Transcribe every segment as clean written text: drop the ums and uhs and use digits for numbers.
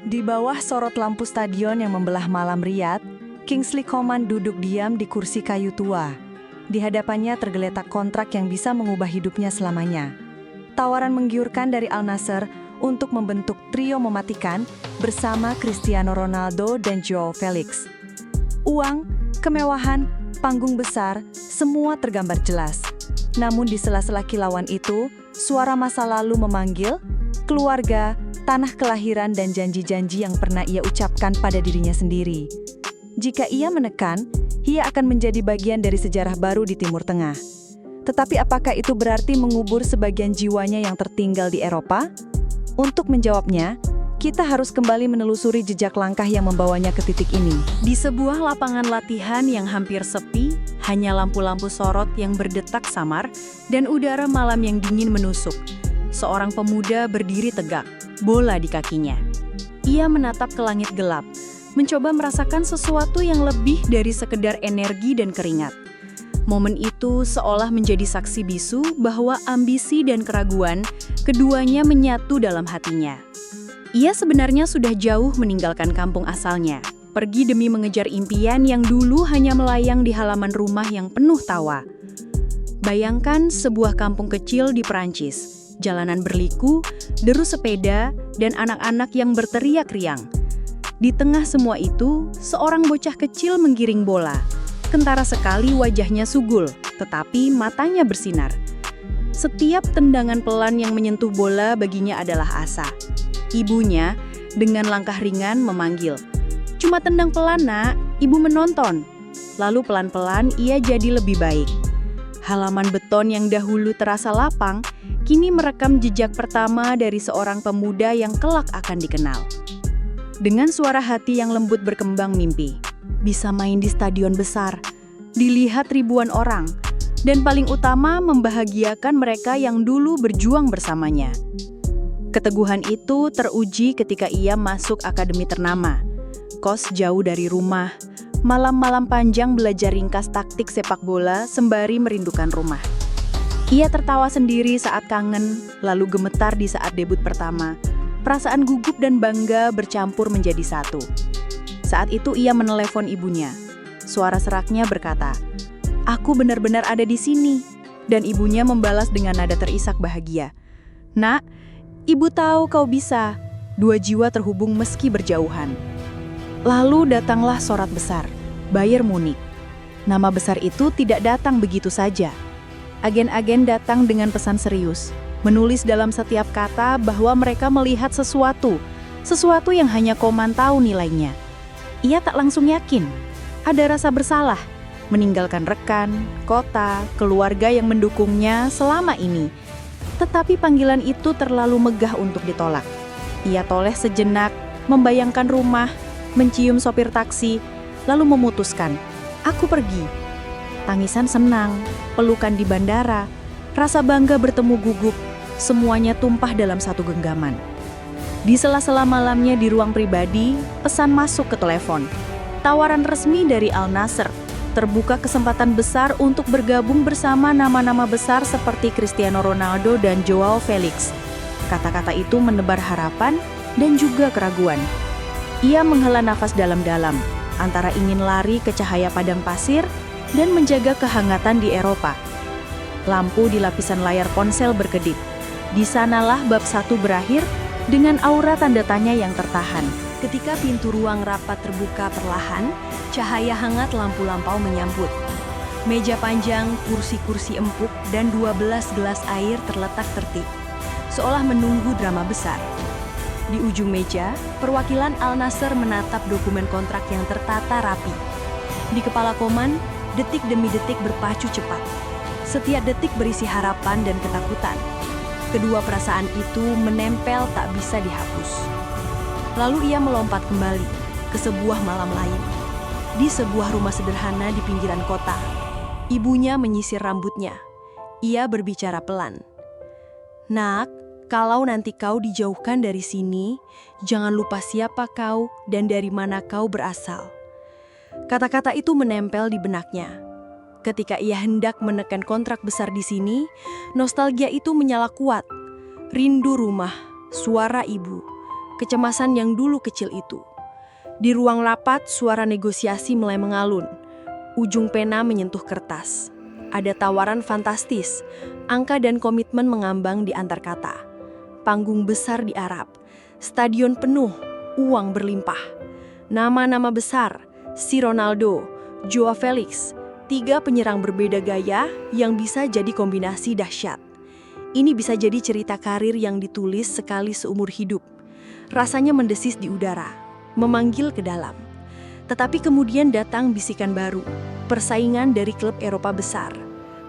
Di bawah sorot lampu stadion yang membelah malam Riyadh, Kingsley Coman duduk diam di kursi kayu tua. Di hadapannya tergeletak kontrak yang bisa mengubah hidupnya selamanya. Tawaran menggiurkan dari Al Nassr untuk membentuk trio mematikan bersama Cristiano Ronaldo dan Joao Felix. Uang, kemewahan, panggung besar, semua tergambar jelas. Namun di sela-sela kilauan itu, suara masa lalu memanggil, keluarga, tanah kelahiran dan janji-janji yang pernah ia ucapkan pada dirinya sendiri. Jika ia menekan, ia akan menjadi bagian dari sejarah baru di Timur Tengah. Tetapi apakah itu berarti mengubur sebagian jiwanya yang tertinggal di Eropa? Untuk menjawabnya, kita harus kembali menelusuri jejak langkah yang membawanya ke titik ini. Di sebuah lapangan latihan yang hampir sepi, hanya lampu-lampu sorot yang berdetak samar dan udara malam yang dingin menusuk. Seorang pemuda berdiri tegak, bola di kakinya. Ia menatap ke langit gelap, mencoba merasakan sesuatu yang lebih dari sekedar energi dan keringat. Momen itu seolah menjadi saksi bisu bahwa ambisi dan keraguan keduanya menyatu dalam hatinya. Ia sebenarnya sudah jauh meninggalkan kampung asalnya, pergi demi mengejar impian yang dulu hanya melayang di halaman rumah yang penuh tawa. Bayangkan sebuah kampung kecil di Perancis. Jalanan berliku, deru sepeda, dan anak-anak yang berteriak riang. Di tengah semua itu, seorang bocah kecil menggiring bola. Kentara sekali wajahnya sugul, tetapi matanya bersinar. Setiap tendangan pelan yang menyentuh bola baginya adalah asa. Ibunya, dengan langkah ringan memanggil, "Cuma tendang pelan, Nak, Ibu menonton." Lalu pelan-pelan ia jadi lebih baik. Halaman beton yang dahulu terasa lapang, kini merekam jejak pertama dari seorang pemuda yang kelak akan dikenal. Dengan suara hati yang lembut berkembang mimpi, bisa main di stadion besar, dilihat ribuan orang, dan paling utama membahagiakan mereka yang dulu berjuang bersamanya. Keteguhan itu teruji ketika ia masuk akademi ternama. Kos jauh dari rumah, malam-malam panjang belajar ringkas taktik sepak bola sembari merindukan rumah. Ia tertawa sendiri saat kangen, lalu gemetar di saat debut pertama. Perasaan gugup dan bangga bercampur menjadi satu. Saat itu ia menelepon ibunya. Suara seraknya berkata, "Aku benar-benar ada di sini." Dan ibunya membalas dengan nada terisak bahagia. "Nak, Ibu tahu kau bisa." Dua jiwa terhubung meski berjauhan. Lalu datanglah sorot besar, Bayern Munich. Nama besar itu tidak datang begitu saja. Agen-agen datang dengan pesan serius, menulis dalam setiap kata bahwa mereka melihat sesuatu yang hanya Coman tahu nilainya. Ia tak langsung yakin, ada rasa bersalah, meninggalkan rekan, kota, keluarga yang mendukungnya selama ini. Tetapi panggilan itu terlalu megah untuk ditolak. Ia toleh sejenak, membayangkan rumah, mencium sopir taksi, lalu memutuskan, "Aku pergi." Tangisan senang, pelukan di bandara, rasa bangga bertemu gugup, semuanya tumpah dalam satu genggaman. Di sela-sela malamnya di ruang pribadi, pesan masuk ke telepon. Tawaran resmi dari Al Nassr, terbuka kesempatan besar untuk bergabung bersama nama-nama besar seperti Cristiano Ronaldo dan Joao Felix. Kata-kata itu menebar harapan dan juga keraguan. Ia menghela nafas dalam-dalam, antara ingin lari ke cahaya padang pasir dan menjaga kehangatan di Eropa. Lampu di lapisan layar ponsel berkedip. Di sanalah bab 1 berakhir dengan aura tanda tanya yang tertahan. Ketika pintu ruang rapat terbuka perlahan, cahaya hangat lampu lampau menyambut. Meja panjang, kursi-kursi empuk, dan 12 gelas air terletak tertib, seolah menunggu drama besar. Di ujung meja, perwakilan Al Nassr menatap dokumen kontrak yang tertata rapi. Di kepala Coman, detik demi detik berpacu cepat. Setiap detik berisi harapan dan ketakutan. Kedua perasaan itu menempel tak bisa dihapus. Lalu ia melompat kembali ke sebuah malam lain. Di sebuah rumah sederhana di pinggiran kota. Ibunya menyisir rambutnya. Ia berbicara pelan. "Nak, kalau nanti kau dijauhkan dari sini, jangan lupa siapa kau dan dari mana kau berasal." Kata-kata itu menempel di benaknya. Ketika ia hendak menekan kontrak besar di sini, nostalgia itu menyala kuat. Rindu rumah, suara ibu, kecemasan yang dulu kecil itu. Di ruang rapat, suara negosiasi mulai mengalun. Ujung pena menyentuh kertas. Ada tawaran fantastis, angka dan komitmen mengambang di antar kata. Panggung besar di Arab, stadion penuh, uang berlimpah. Nama-nama besar, si Ronaldo, Joao Felix, 3 penyerang berbeda gaya yang bisa jadi kombinasi dahsyat. Ini bisa jadi cerita karir yang ditulis sekali seumur hidup. Rasanya mendesis di udara, memanggil ke dalam. Tetapi kemudian datang bisikan baru, persaingan dari klub Eropa besar.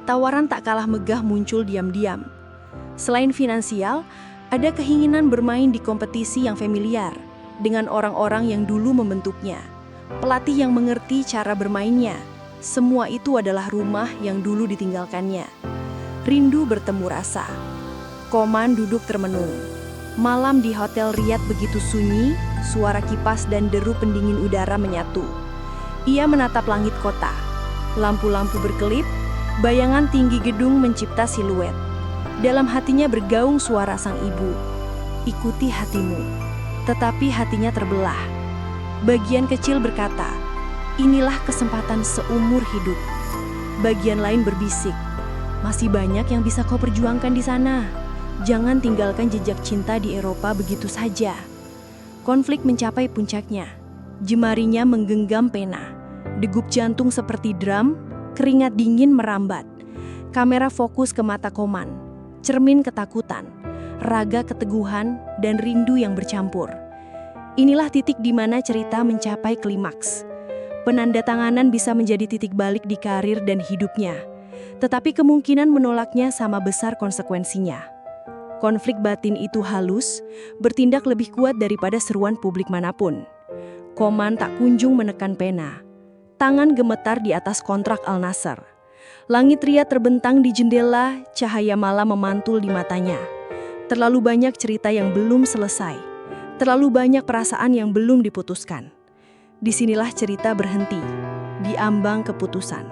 Tawaran tak kalah megah muncul diam-diam. Selain finansial, ada keinginan bermain di kompetisi yang familiar, dengan orang-orang yang dulu membentuknya. Pelatih yang mengerti cara bermainnya. Semua itu adalah rumah yang dulu ditinggalkannya. Rindu bertemu rasa. Koman duduk termenung. Malam di Hotel Riyadh begitu sunyi, suara kipas dan deru pendingin udara menyatu. Ia menatap langit kota. Lampu-lampu berkelip, bayangan tinggi gedung mencipta siluet. Dalam hatinya bergaung suara sang ibu. Ikuti hatimu. Tetapi hatinya terbelah. Bagian kecil berkata, inilah kesempatan seumur hidup. Bagian lain berbisik, masih banyak yang bisa kau perjuangkan di sana. Jangan tinggalkan jejak cinta di Eropa begitu saja. Konflik mencapai puncaknya. Jemarinya menggenggam pena. Degup jantung seperti drum, keringat dingin merambat. Kamera fokus ke mata Koman. Cermin ketakutan, raga keteguhan, dan rindu yang bercampur. Inilah titik di mana cerita mencapai klimaks. Penandatanganan bisa menjadi titik balik di karir dan hidupnya. Tetapi kemungkinan menolaknya sama besar konsekuensinya. Konflik batin itu halus, bertindak lebih kuat daripada seruan publik manapun. Koman tak kunjung menekan pena. Tangan gemetar di atas kontrak Al Nassr. Langit Riyadh terbentang di jendela, cahaya malam memantul di matanya. Terlalu banyak cerita yang belum selesai. Terlalu banyak perasaan yang belum diputuskan. Disinilah cerita berhenti, di ambang keputusan.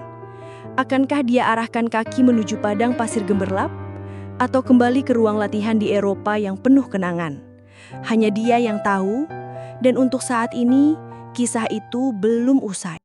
Akankah dia arahkan kaki menuju padang pasir gemerlap? Atau kembali ke ruang latihan di Eropa yang penuh kenangan? Hanya dia yang tahu, dan untuk saat ini, kisah itu belum usai.